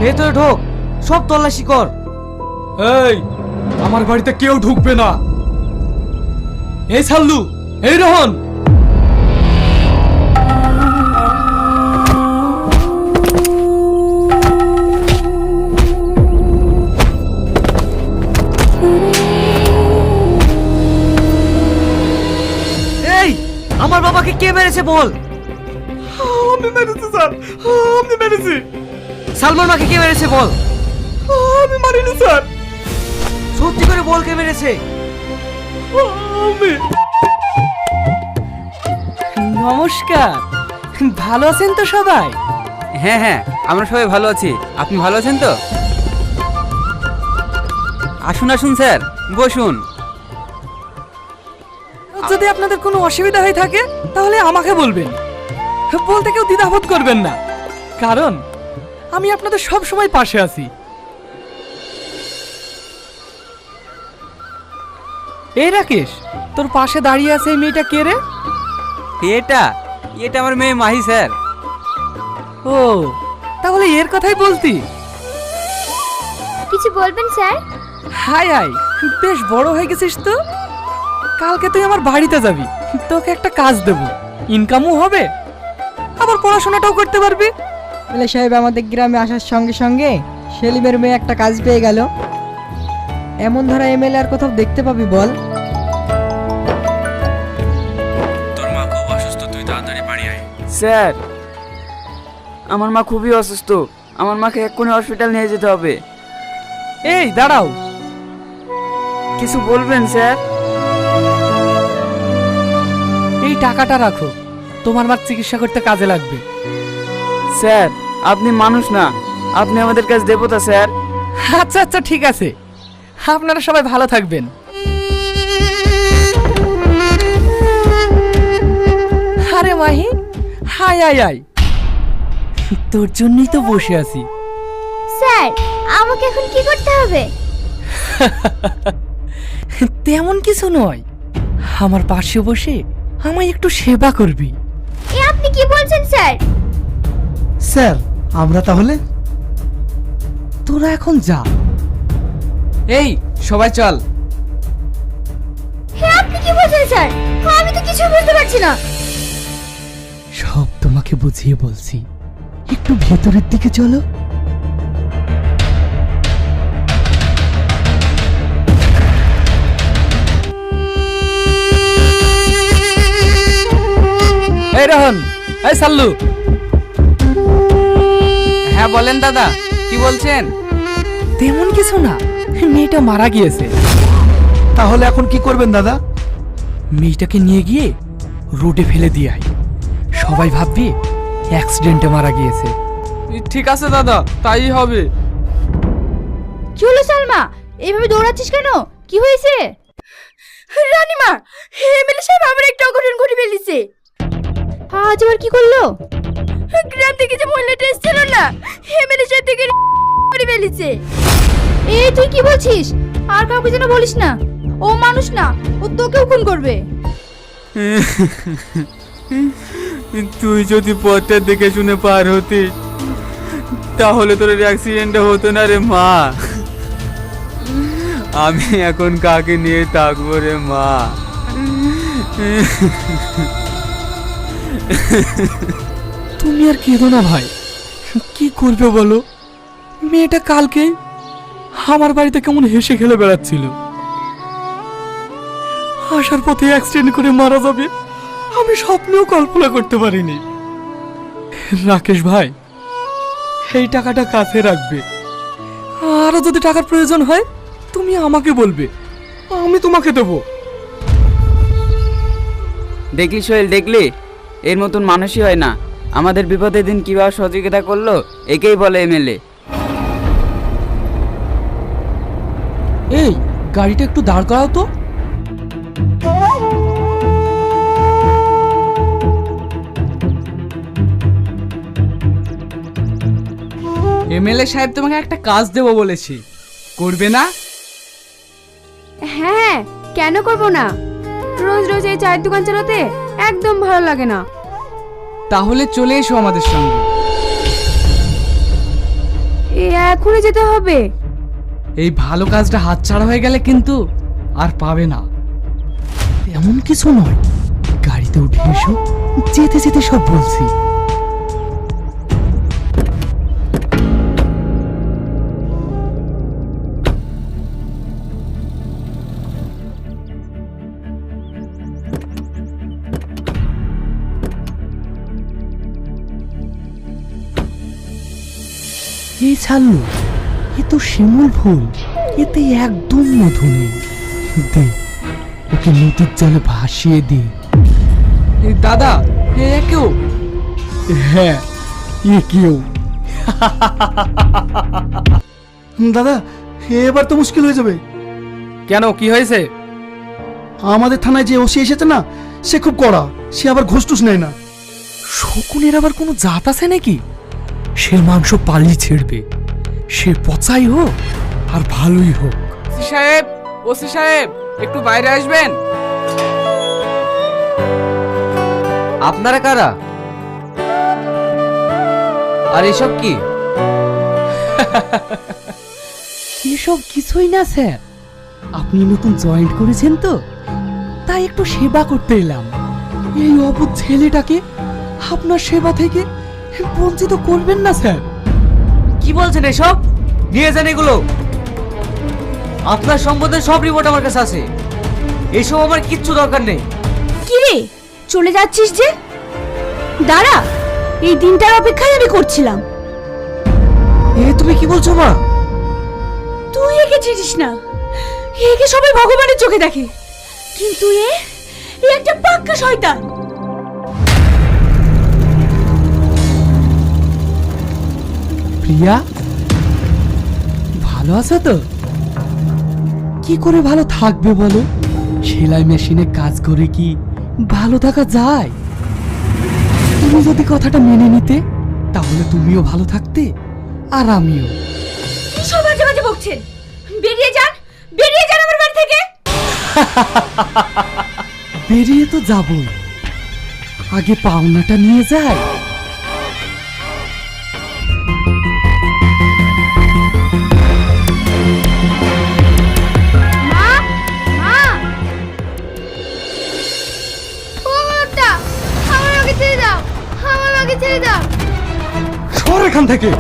ভেতরে ঢোক, সব তল্লাশি কর। এই, আমার বাড়িতে কেউ ঢুকবে না। এই সাল্লু, এই রোহন, এই, আমার বাবাকে কে মেরেছে বল। আমি মেরেছি স্যার, আমি মেরেছি। সালমান মাকে কে মেরেছে বল। আমি মারিনি স্যার, সত্যি করে বল কে মেরেছে। আমি। নমস্কার, ভালো আছেন তো সবাই? হ্যাঁ হ্যাঁ, আমরা সবাই ভালো আছি। আপনি ভালো আছেন তো? আসুন আসুন স্যার, বসুন। যদি আপনাদের কোনো অসুবিধা হয়ে থাকে তাহলে আমাকে বলবেন, বলতে কেউ দ্বিধাবোধ করবেন না, কারণ আমি আপনাদের সব সময় পাশে আছি। এই রাকেশ, তোর পাশে দাঁড়িয়ে আছে এই মেয়েটা কে রে? এটা এটা আমার মেয়ে মাহি স্যার। ও, তাহলে এর কথাই বলতি। কিছু বলবেন স্যার? হাই হাই, বেশ বড় হয়ে গেছিস তো। কালকে তুই আমার বাড়িতে যাবি, তোকে একটা কাজ দেব, ইনকামও হবে, আবার পড়াশোনাটাও করতে পারবি। এমএলএ সাহেব আমাদের গ্রামে আসার সঙ্গে সঙ্গে সেলিমের মেয়ে একটা কাজ পেয়ে গেল। এমন ধরা এমএলএ আর কোথাও দেখতে পাবি বল? তোর মা খুব অসুস্থ, তুই তাড়াতাড়ি বাড়ি আয়। স্যার, আমার মা খুবই অসুস্থ, আমার মাকে এক্ষুনি হসপিটাল নিয়ে যেতে হবে। এই দাঁড়াও, কিছু বলবেন স্যার? এই টাকাটা রাখো, তোমার মার চিকিৎসা করতে কাজে লাগবে। স্যার, আপনি মানুষ না, আপনি আমাদের কাছে দেবতা স্যার। আচ্ছা আচ্ছা, ঠিক আছে, আপনারা সবাই ভালো থাকবেন। আরে মাহি, হাই আয় আয়, তোর জন্যই তো বসে আছি। স্যার, আমাকে এখন কি করতে হবে? তেমন কিছু নয়, আমার পাশে বসে আমায় একটু সেবা করবি। এ আপনি কি বলছেন স্যার? স্যার, আমরা তাহলে? তোরা এখন যা। এই, সবাই চল। হে আপনি কি বলছেন স্যার? আমি তো কিছু বুঝতে পারছি না। সব তোমাকে বুঝিয়ে বলছি, একটু ভেতরের দিকে চলো। এই রোহন, এই সাল্লু। হ্যাঁ বলেন দাদা, কি বলছেন? তেমন কিছু না, মেয়েটা মারা গিয়েছে। তাহলে এখন কি করবেন দাদা? মেয়েটাকে নিয়ে গিয়ে রোডে ফেলে দিয়ে আয়, সবাই ভাববে অ্যাক্সিডেন্টে মারা গিয়েছে। ঠিক আছে দাদা, তাই হবে। কি হলো সালমা, এইভাবে দৌড়াচ্ছিস কেন? কি হয়েছে? রানীমা, এমএলএ সাহেব আবার একটা অঘটন ঘটে ফেলেছে। আজ আবার কি করলো? গ্রাম থেকে যে মহিলাটা এসেছিল না, এমএলএ সাহেব থেকে করে ফেলেছে। এই তুই কি বলছিস? আর কাউকে যেন বলিস না, ও মানুষ না, ও তোকেও খুন করবে। তুই যদি পথটা দেখে শুনে পার হতিস তাহলে তোর অ্যাক্সিডেন্টটা হতো না রে মা। আমি এখন কাকে নিয়ে থাকবো রে মা? তুমি আর কেঁদো না ভাই, কি করবে বলো? মেয়েটা কালকে আমার বাড়িতে কেমন হেসে খেলে বেড়াচ্ছিল, আসার পথে অ্যাক্সিডেন্ট করে মারা যাবে আমি স্বপ্নেও কল্পনা করতে পারিনি। রাকেশ ভাই, এই টাকাটা কাছে রাখবে, আরো যদি টাকার প্রয়োজন হয় তুমি আমাকে বলবে, আমি তোমাকে দেবো। দেখলি সোহেল, দেখলি এর মতন মানুষই হয় না। আমাদের বিপদের দিন কিভাবে সহযোগিতা করলো, একেই বলে এমএলএ। এই গাড়িটা একটু দাঁড় করাও তো। এমএলএ সাহেব তোমাকে একটা কাজ দেবো বলেছি, করবে না? হ্যাঁ, কেন করব না? রোজ রোজ এই চায়ের দোকান চালাতে একদম ভালো লাগে না। তাহলে চলে এসো আমাদের সঙ্গে। এখনই যেতে হবে? এই ভালো কাজটা হাতছাড়া হয়ে গেলে কিন্তু আর পাবে না। এমন কিছু নয়, গাড়িতে উঠে এসো, যেতে যেতে সব বলছি। এই ছাড়লো, এ তো শিমুল ফুল, এতে একদম মধু নেই। দে, ওকে নদীর জলে ভাসিয়ে দে। এই দাদা, এ কেউ? হ্যাঁ, এ কেউ। দাদা, এবার তো মুশকিল হয়ে যাবে। কেন, কি হয়েছে? আমাদের থানায় যে ওসি এসেছে না, সে খুব কড়া, সে আবার ঘুষ টুস নেয় না। শকুনের আবার কোনো জাত আছে নাকি? সে মাংস পালি ছেড়বে, সে পচাই হোক আর ভালোই হোক। ওসি সাহেব, ওসি সাহেব, একটু বাইরে আসবেন। আপনারা কারা? আর এসব কি? এসব কিছুই না স্যার, আপনি নতুন জয়েন্ট করেছেন তো, তাই একটু সেবা করতে এলাম। এই অবুঝ ছেলেটাকে আপনার সেবা থেকে বঞ্চিত করবেন না স্যার। কি বলছেন এসব? নিয়ে যান এগুলো। আপনার সম্বন্ধে সব রিপোর্ট আমার কাছে আছে। এসব আমার কিচ্ছু দরকার নেই। কি রে, চলে যাচ্ছিস যে? দাঁড়া, এই দিনটার অপেক্ষায় আমি করছিলাম। এ তুমি কি বলছো মা? তুই একে চিনিস না, একে সবাই ভগবানের চোখে দেখে, কিন্তু এ একটা পাক্কা শয়তান। প্রিয়া, ভালো আছো তো? কি করে ভালো থাকবে বলো? সেলাই মেশিনে কাজ করে কি ভালো থাকা যায়? তুমি যদি কথাটা মেনে নিতে, তাহলে তুমিও ভালো থাকতে আর আমিও। সব বাজে বাজে বকছেন, বেরিয়ে যান, বেরিয়ে যান আমার বাড়ি থেকে। বেরিয়ে তো যাবই, আগে পাওনাটা নিয়ে যাই। মা, মা, ও মাটা, আমার আগে ছেড়ে দাও, আমার আগে ছেড়ে দাও। সর এখান থেকে।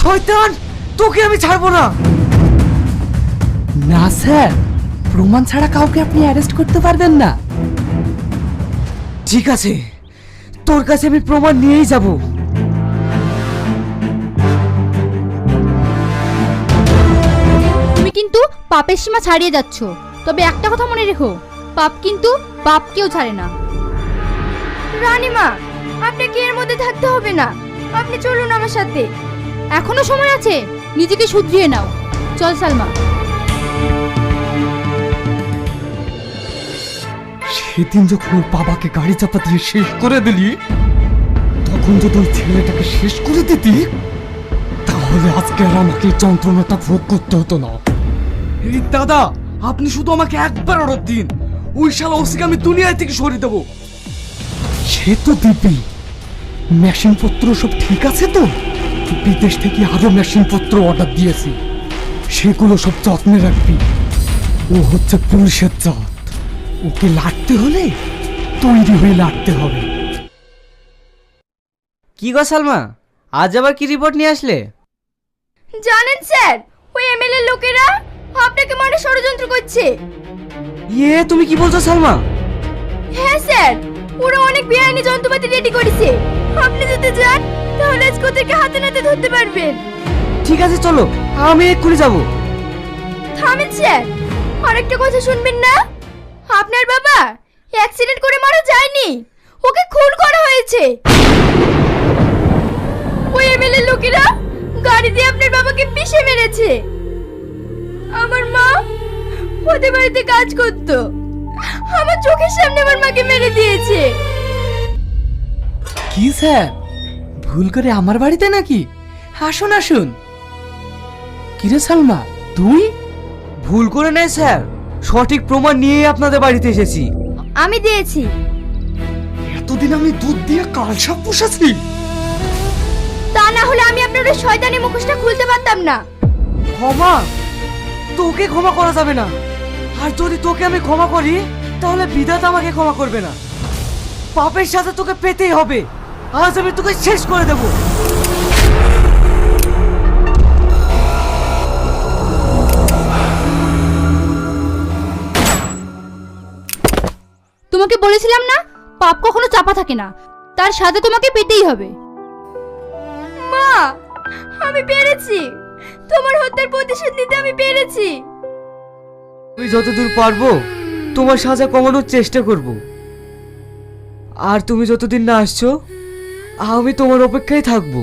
শয়তান, তোকে আমি ছাড়বো না। না স্যার, প্রমাণ ছাড়া কাউকে আপনি অ্যারেস্ট করতে পারবেন না। ঠিক আছে, তোর কাছে আমি প্রমাণ নিয়েই যাব। তুমি কিন্তু পাপের সীমা ছাড়িয়ে যাচ্ছ। তবে একটা কথা মনে রেখো, পাপ কিন্তু বাপকেও ছাড়ে না। রানীমা, আপনাকে এর মধ্যে থাকতে হবে না, আপনি চলুন আমার সাথে। এখনো সময় আছে, নিজেকে শুধরিয়ে নাও। চল সালমা। সেদিন যখন ওর বাবাকে গাড়ি চাপা দিয়ে শেষ করে দিলি, তখন যদি ওই ছেলেটাকে শেষ করে দিতি, তাহলে আজকে আর আমাকে এই যন্ত্রণাটা ভোগ করতে হতো না। এই দাদা, আপনি শুধু আমাকে একবার অর্ডার দিন, ওই শালা ওসিকে আমি দুনিয়া থেকে সরিয়ে দেবো। সে তো দিবি। মেশিনপত্র সব ঠিক আছে তো? বিদেশ থেকে আরো মেশিনপত্র অর্ডার দিয়েছি, সেগুলো সব যত্নে রাখবি। ও হচ্ছে পুলিশের জাত, ওকে লাগতে হলে তৈরি হয়ে লাগতে হবে। কি গো সালমা, আজ আবার কি রিপোর্ট নিয়ে আসলে? জানেন স্যার, ওই এমএলএ লোকেরা আপনাকে মারে ষড়যন্ত্র করছে। ইয়ে, তুমি কি বলছো সালমা? হ্যাঁ স্যার, ওরা অনেক বেআইনি যন্ত্রপাতি রেডি করেছে। আপনি যদি যান, তাহলে আজকে ওদেরকে হাতে নাতে ধরতে পারবেন। ঠিক আছে, চলো, আমি এক্ষুনি যাবো। থামেন স্যার, আরেকটা কথা শুনবেন না? আপনার বাবা অ্যাক্সিডেন্ট করে মারা যায়নি, ওকে খুন করা হয়েছে। ওই এমএলএ লোকেরা গাড়ি দিয়ে আপনার বাবাকে পিষে মেরেছে। আমার মা ওদের বাড়িতে কাজ করতো, আমার চোখের সামনে আমার মাকে মেরে দিয়েছে। কি স্যার, ভুল করে আমার বাড়িতে নাকি? আসুন আসুন। কিরে সালমা তুই? ভুল করে নেই স্যার, সঠিক প্রমাণ নিয়েই আপনাদের বাড়িতে এসেছি। আমি দিয়েছি। এতদিন আমি দুধ দিয়ে কালসাপ পুষেছি। তা না হলে আমি আপনার ওই শয়তানি মুখোশটা খুলতে পারতাম না। ক্ষমা? তোকে ক্ষমা করা যাবে না। আর যদি তোকে আমি ক্ষমা করি তাহলে বিধাতা আমাকে ক্ষমা করবে না। পাপের সাথে তোকে পেতেই হবে। আজ আমি তোকে শেষ করে দেব। তোমাকে বলেছিলাম না, পাপ কখনো চাপা থাকে না, তার সাথে তোমাকে পেতেই হবে। মা, আমি পেরেছি। তোমার হত্যার প্রতিশোধ নিতে আমি পেরেছি। আমি যতদূর পারবো তোমার সাজা কমানোর চেষ্টা করব। আর তুমি যতদিন না আসছো আমি তোমার অপেক্ষায় থাকবো।